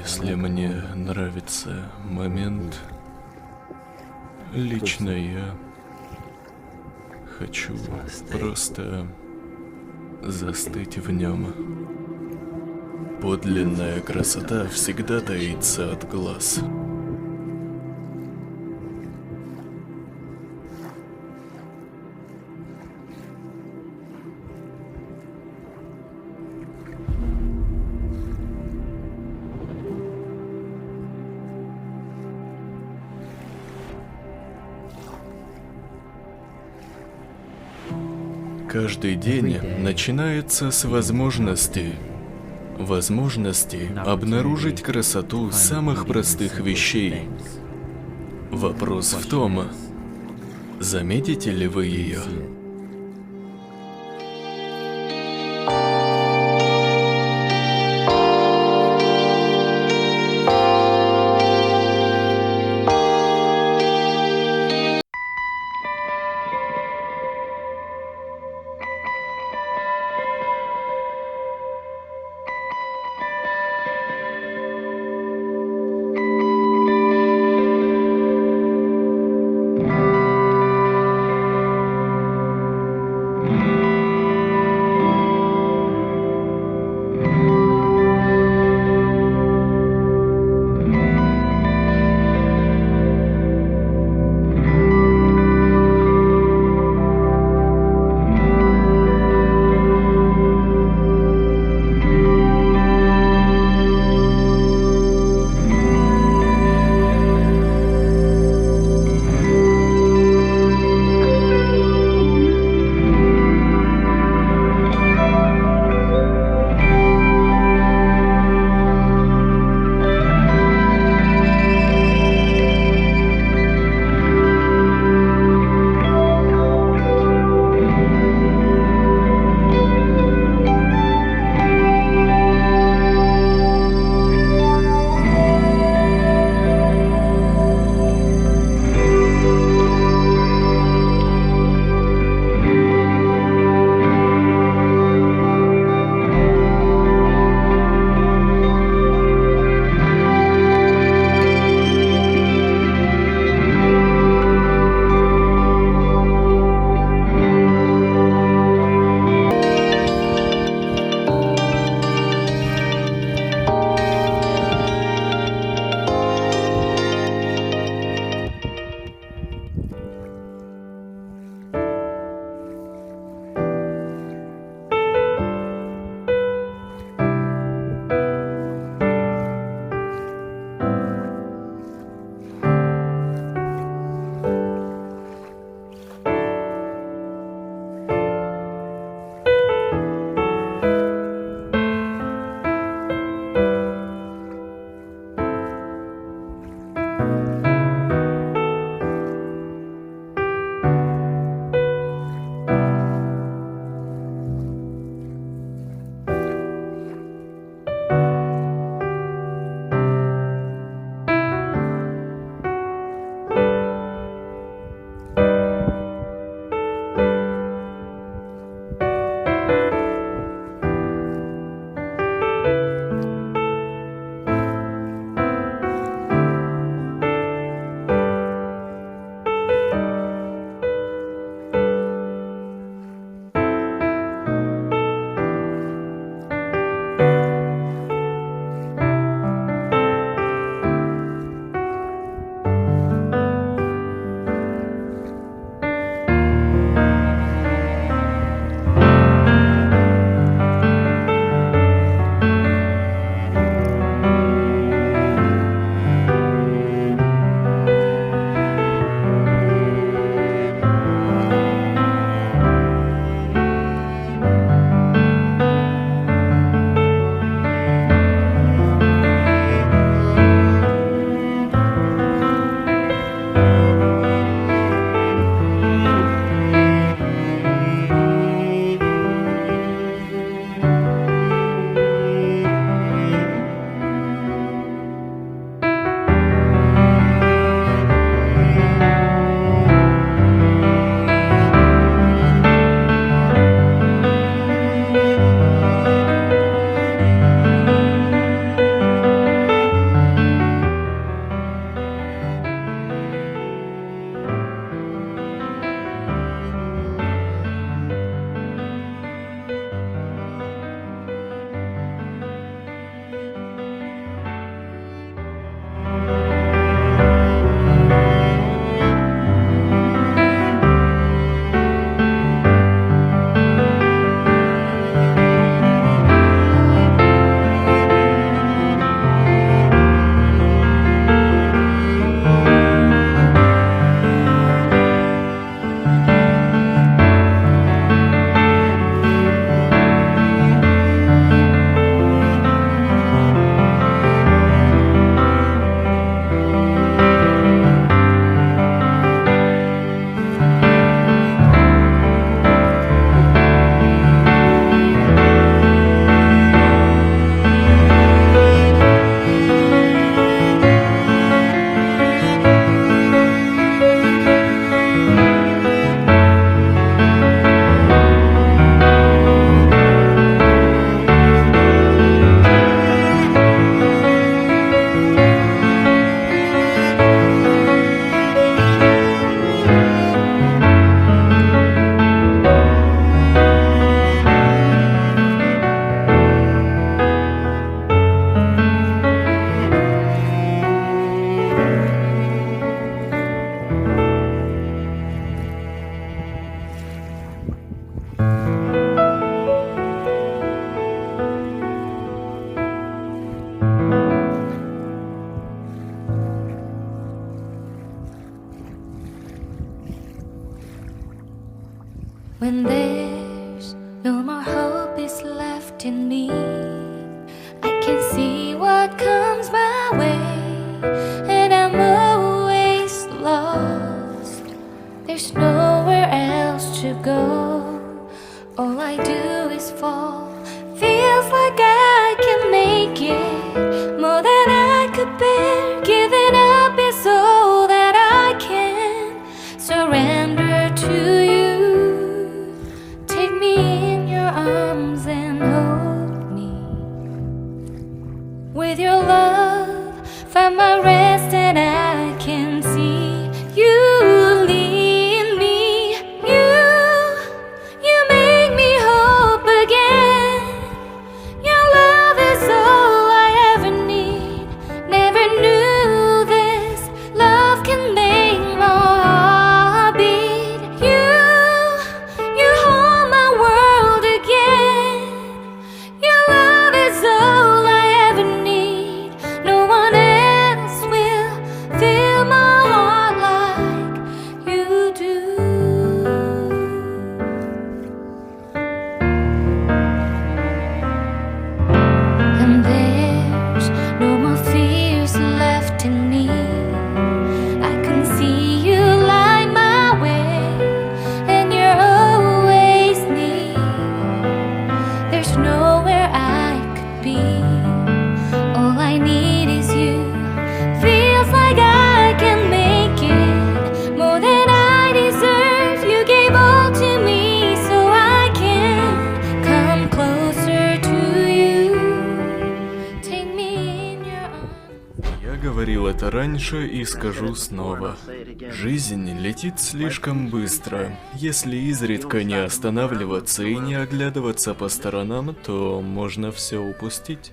Если мне нравится момент, лично я хочу просто застыть в нем. Подлинная красота всегда таится от глаз. Каждый день начинается с возможности обнаружить красоту самых простых вещей. Вопрос в том, заметите ли вы ее? No more hope is left in me. I can see what comes my way, and I'm always lost. There's nowhere else to go. All I do is fall. Feels like I can make it more than I could bear. Giving up is all that I can surrender to you. Take me in your arms and hold me. With your love, find my rest, and I can see you lead me. You make me hope again. Your love is all I ever need. Never knew this love can make my heart beat. You hold my world again. Your love is all I ever need. No one else will fill my heart like you do. And there's no more fears left in me. I can see you light my way, and you're always near. There's nowhere I could be. All I need is you. Feels like I can make it more than I deserve. You gave all to me so I can come closer to you. Take me in your arms. Я говорил это раньше и скажу снова. Жизнь летит слишком быстро. Если изредка не останавливаться и не оглядываться по сторонам, то можно все упустить.